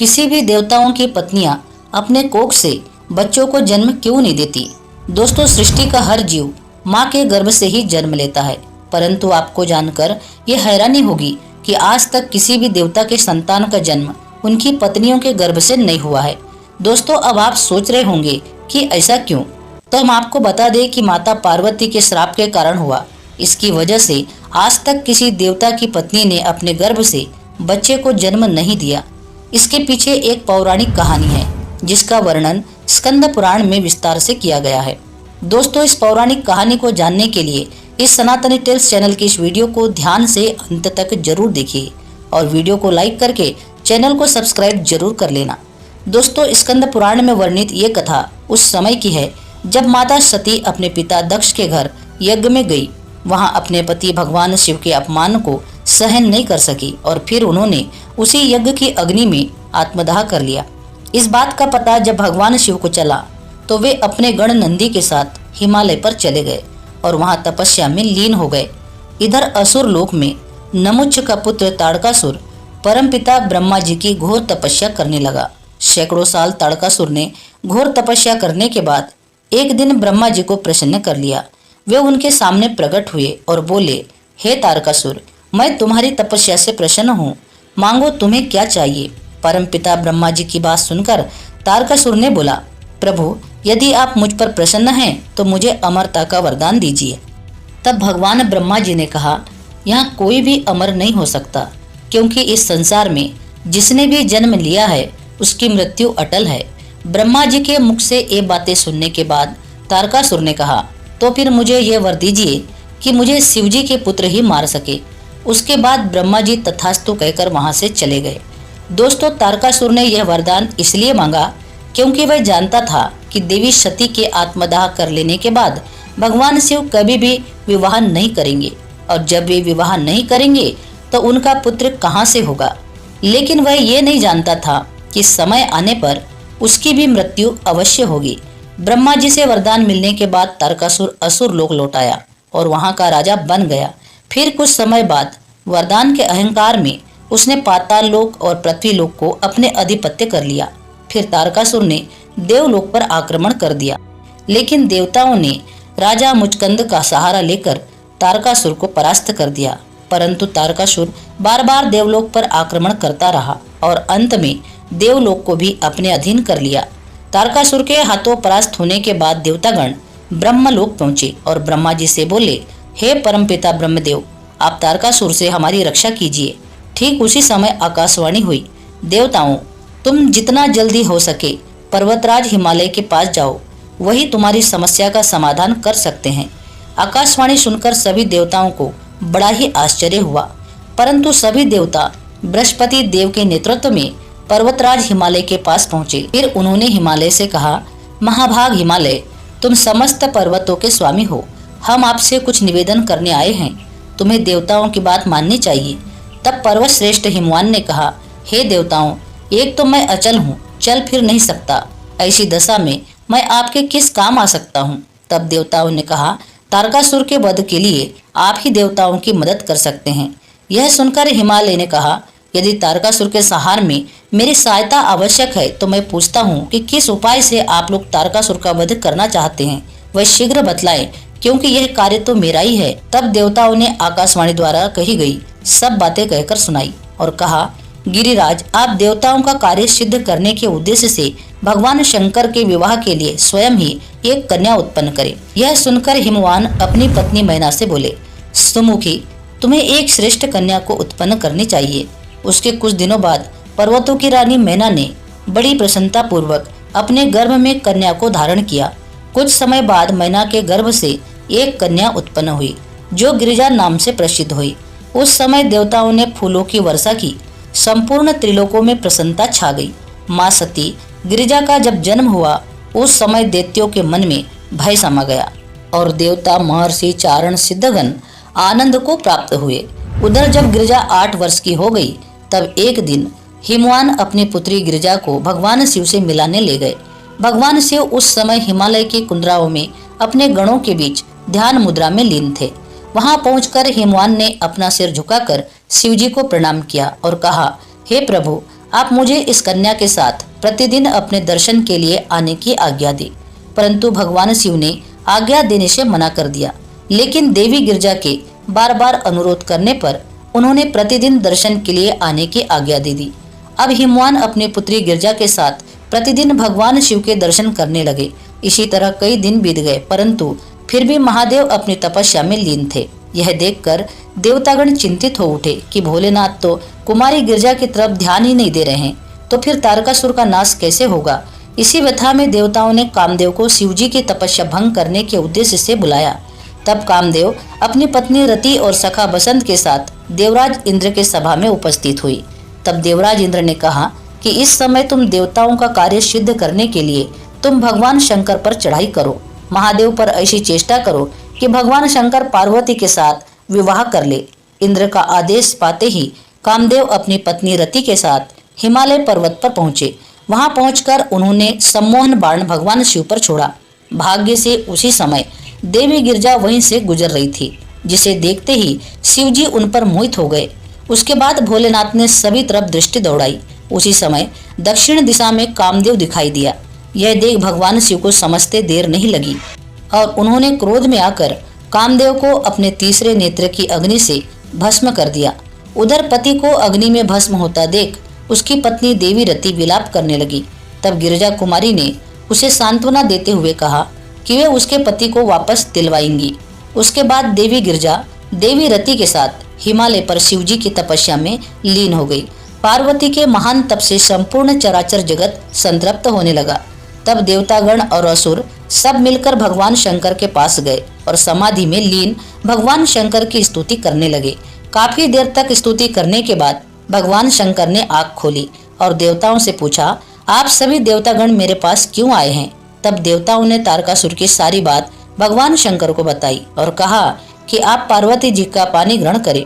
किसी भी देवताओं की पत्नियां अपने कोख से बच्चों को जन्म क्यों नहीं देती? दोस्तों, सृष्टि का हर जीव माँ के गर्भ से ही जन्म लेता है, परंतु आपको जानकर ये हैरानी होगी कि आज तक किसी भी देवता के संतान का जन्म उनकी पत्नियों के गर्भ से नहीं हुआ है। दोस्तों, अब आप सोच रहे होंगे कि ऐसा क्यों? तो हम आपको बता दें कि माता पार्वती के श्राप के कारण हुआ। इसकी वजह से आज तक किसी देवता की पत्नी ने अपने गर्भ से बच्चे को जन्म नहीं दिया। इसके पीछे एक पौराणिक कहानी है जिसका वर्णन स्कंद पुराण में विस्तार से किया गया है। दोस्तों, इस पौराणिक कहानी को जानने के लिए इस सनातनी टेल्स चैनल की इस वीडियो को ध्यान से अंत तक जरूर देखिए और वीडियो को लाइक करके चैनल को सब्सक्राइब जरूर कर लेना। दोस्तों, स्कंद पुराण में वर्णित ये कथा उस समय की है जब माता सती अपने पिता दक्ष के घर यज्ञ में गई। वहां अपने पति भगवान शिव के अपमान को सहन नहीं कर सकी और फिर उन्होंने उसी यज्ञ की अग्नि में आत्मदाह कर लिया। इस बात का पता जब भगवान शिव को चला तो वे अपने गण नंदी के साथ हिमालय पर चले गए और वहां तपस्या में लीन हो गए। इधर असुर लोक में नमुच्छ का पुत्र ताड़कासुर परमपिता ब्रह्मा जी की घोर तपस्या करने लगा। सैकड़ों साल ताड़कासुर ने घोर तपस्या करने के बाद एक दिन ब्रह्मा जी को प्रसन्न कर लिया। वे उनके सामने प्रकट हुए और बोले, हे तारकासुर, मैं तुम्हारी तपस्या से प्रसन्न हूँ, मांगो तुम्हें क्या चाहिए। परमपिता ब्रह्मा जी की बात सुनकर तारकासुर ने बोला, प्रभु, यदि आप मुझ पर प्रसन्न हैं तो मुझे अमरता का वरदान दीजिए। तब भगवान ब्रह्मा जी ने कहा, यहाँ कोई भी अमर नहीं हो सकता, क्योंकि इस संसार में जिसने भी जन्म लिया है उसकी मृत्यु अटल है। ब्रह्मा जी के मुख से ये बातें सुनने के बाद तारकासुर ने कहा, तो फिर मुझे यह वर दीजिए कि मुझे शिवजी के पुत्र ही मार सके। उसके बाद ब्रह्मा जी तथास्तु कहकर वहां से चले गए। दोस्तों, तारकासुर ने यह वरदान इसलिए मांगा क्योंकि वह जानता था कि देवी सती के आत्मदाह कर लेने के बाद भगवान शिव कभी भी विवाह नहीं करेंगे और जब वे विवाह नहीं करेंगे तो उनका पुत्र कहां से होगा। लेकिन वह ये नहीं जानता था कि समय आने पर उसकी भी मृत्यु अवश्य होगी। ब्रह्मा जी से वरदान मिलने के बाद तारकासुर असुर लोक लौट आया और वहां का राजा बन गया। फिर कुछ समय बाद वरदान के अहंकार में उसने पाताल लोक और पृथ्वी लोक को अपने अधिपत्य कर लिया। फिर तारकासुर ने देवलोक पर आक्रमण कर दिया, लेकिन देवताओं ने राजा मुचकंद का सहारा लेकर तारकासुर को परास्त कर दिया। परंतु तारकासुर बार बार देवलोक पर आक्रमण करता रहा और अंत में देवलोक को भी अपने अधीन कर लिया। तारकासुर के हाथों परास्त होने के बाद देवतागण ब्रह्मलोक पहुंचे और ब्रह्मा जी से बोले, हे परमपिता ब्रह्मदेव, आप तारकासुर से हमारी रक्षा कीजिए। ठीक उसी समय आकाशवाणी हुई, देवताओं, तुम जितना जल्दी हो सके पर्वतराज हिमालय के पास जाओ, वही तुम्हारी समस्या का समाधान कर सकते हैं। आकाशवाणी सुनकर सभी देवताओं को बड़ा ही आश्चर्य हुआ, परंतु सभी देवता बृहस्पति देव के नेतृत्व में पर्वतराज हिमालय के पास पहुंचे। फिर उन्होंने हिमालय से कहा, महाभाग हिमालय, तुम समस्त पर्वतों के स्वामी हो, हम आपसे कुछ निवेदन करने आए हैं, तुम्हें देवताओं की बात माननी चाहिए। तब पर्वत श्रेष्ठ हिमवान ने कहा, हे देवताओं, एक तो मैं अचल हूँ, चल फिर नहीं सकता, ऐसी दशा में मैं आपके किस काम आ सकता हूँ। तब देवताओं ने कहा, तारकासुर के वध के लिए आप ही देवताओं की मदद कर सकते हैं। यह सुनकर हिमालय ने कहा, यदि तारकासुर के संहार में मेरी सहायता आवश्यक है तो मैं पूछता हूँ कि किस उपाय से आप लोग तारकासुर का वध करना चाहते हैं, वह शीघ्र बतलाएं, क्योंकि यह कार्य तो मेरा ही है। तब देवताओं ने आकाशवाणी द्वारा कही गई सब बातें कहकर सुनाई और कहा, गिरिराज, आप देवताओं का कार्य सिद्ध करने के उद्देश्य से भगवान शंकर के विवाह के लिए स्वयं ही एक कन्या उत्पन्न करें। यह सुनकर हिमवान अपनी पत्नी मैना से बोले, सुमुखी, तुम्हें एक श्रेष्ठ कन्या को उत्पन्न करनी चाहिए। उसके कुछ दिनों बाद पर्वतों की रानी मैना ने बड़ी प्रसन्नता पूर्वक अपने गर्भ में कन्या को धारण किया। कुछ समय बाद मैना के गर्भ से एक कन्या उत्पन्न हुई जो गिरिजा नाम से प्रसिद्ध हुई। उस समय देवताओं ने फूलों की वर्षा की, संपूर्ण त्रिलोकों में प्रसन्नता छा गई। माँ सती गिरिजा का जब जन्म हुआ उस समय दैत्यों के मन में भय समा गया और देवता महर्षि चारण सिद्धगण आनंद को प्राप्त हुए। उधर जब गिरिजा 8 वर्ष की हो गई तब एक दिन हिमवान अपनी पुत्री गिरिजा को भगवान शिव से मिलाने ले गए। भगवान शिव उस समय हिमालय की कुंद्राओं में अपने गणों के बीच ध्यान मुद्रा में लीन थे। वहां पहुंचकर हिमवान ने अपना सिर झुकाकर शिवजी को प्रणाम किया और कहा, हे प्रभु, आप मुझे इस कन्या के साथ प्रतिदिन अपने दर्शन के लिए आने की आज्ञा दी। परंतु भगवान शिव ने आज्ञा देने से मना कर दिया, लेकिन देवी गिरजा के बार बार अनुरोध करने पर उन्होंने प्रतिदिन दर्शन के लिए आने की आज्ञा दे दी। अब हिमवान अपनी पुत्री गिरजा के साथ प्रतिदिन भगवान शिव के दर्शन करने लगे। इसी तरह कई दिन बीत गए, परंतु फिर भी महादेव अपनी तपस्या में लीन थे। यह देखकर देवतागण चिंतित हो उठे कि भोलेनाथ तो कुमारी गिरजा की तरफ ध्यान ही नहीं दे रहे हैं, तो फिर तारकासुर का नाश कैसे होगा। इसी व्यथा में देवताओं ने कामदेव को शिवजी की तपस्या भंग करने के उद्देश्य से बुलाया। तब कामदेव अपनी पत्नी रति और सखा बसंत के साथ देवराज इंद्र के सभा में उपस्थित हुई। तब देवराज इंद्र ने कहा कि इस समय तुम देवताओं का कार्य सिद्ध करने के लिए तुम भगवान शंकर पर चढ़ाई करो। महादेव पर ऐसी चेष्टा करो कि भगवान शंकर पार्वती के साथ विवाह कर ले। इंद्र का आदेश पाते ही कामदेव अपनी पत्नी रति के साथ हिमालय पर्वत पर पहुंचे। वहां पहुंचकर उन्होंने सम्मोहन बाण भगवान शिव पर छोड़ा। भाग्य से उसी समय देवी गिरजा वहीं से गुजर रही थी, जिसे देखते ही शिवजी उन पर मोहित हो गए। उसके बाद भोलेनाथ ने सभी तरफ दृष्टि दौड़ाई। उसी समय दक्षिण दिशा में कामदेव दिखाई दिया। यह देख भगवान शिव को समझते देर नहीं लगी और उन्होंने क्रोध में आकर कामदेव को अपने तीसरे नेत्र की अग्नि से भस्म कर दिया। उधर पति को अग्नि में भस्म होता देख उसकी पत्नी देवी रति विलाप करने लगी। तब गिरजा कुमारी ने उसे सांत्वना देते हुए कहा कि वे उसके पति को वापस दिलवाएंगी। उसके बाद देवी गिरजा देवी रति के साथ हिमालय पर शिवजी की तपस्या में लीन हो गई। पार्वती के महान तप से संपूर्ण चराचर जगत संतृप्त होने लगा। तब देवतागण और असुर सब मिलकर भगवान शंकर के पास गए और समाधि में लीन भगवान शंकर की स्तुति करने लगे। काफी देर तक स्तुति करने के बाद भगवान शंकर ने आंख खोली और देवताओं से पूछा, आप सभी देवतागण मेरे पास क्यों आए हैं। तब देवताओं ने तारकासुर की सारी बात भगवान शंकर को बताई और कहा कि आप पार्वती जी का पानी ग्रहण करें।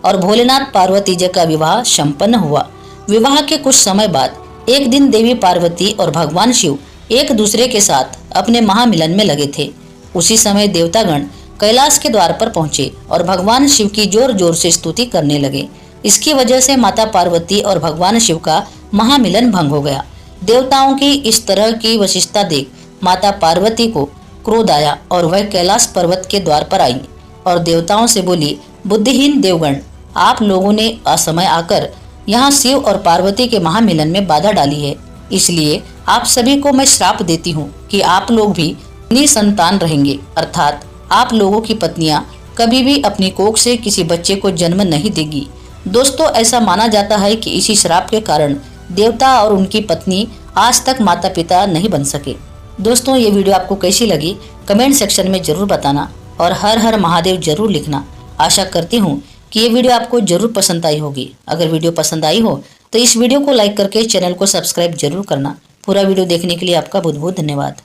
और भोलेनाथ पार्वती जी का विवाह संपन्न हुआ। विवाह के कुछ समय बाद एक दिन देवी पार्वती और भगवान शिव एक दूसरे के साथ अपने महामिलन में लगे थे। उसी समय देवतागण कैलाश के द्वार पर पहुंचे और भगवान शिव की जोर जोर से स्तुति करने लगे। इसकी वजह से माता पार्वती और भगवान शिव का महामिलन भंग हो गया। देवताओं की इस तरह की विशिष्टता देख माता पार्वती को क्रोध आया और वह कैलाश पर्वत के द्वार पर आई और देवताओं से बोली, बुद्धिहीन देवगण, आप लोगों ने असमय आकर यहाँ शिव और पार्वती के महामिलन में बाधा डाली है। इसलिए आप सभी को मैं श्राप देती हूँ कि आप लोग भी निसंतान रहेंगे, अर्थात आप लोगों की पत्नियां कभी भी अपनी कोख से किसी बच्चे को जन्म नहीं देगी। दोस्तों, ऐसा माना जाता है कि इसी श्राप के कारण देवता और उनकी पत्नी आज तक माता पिता नहीं बन सके। दोस्तों, ये वीडियो आपको कैसी लगी कमेंट सेक्शन में जरूर बताना और हर हर महादेव जरूर लिखना। आशा करती हूँ कि ये वीडियो आपको जरूर पसंद आई होगी। अगर वीडियो पसंद आई हो तो इस वीडियो को लाइक करके चैनल को सब्सक्राइब जरूर करना। पूरा वीडियो देखने के लिए आपका बहुत बहुत धन्यवाद।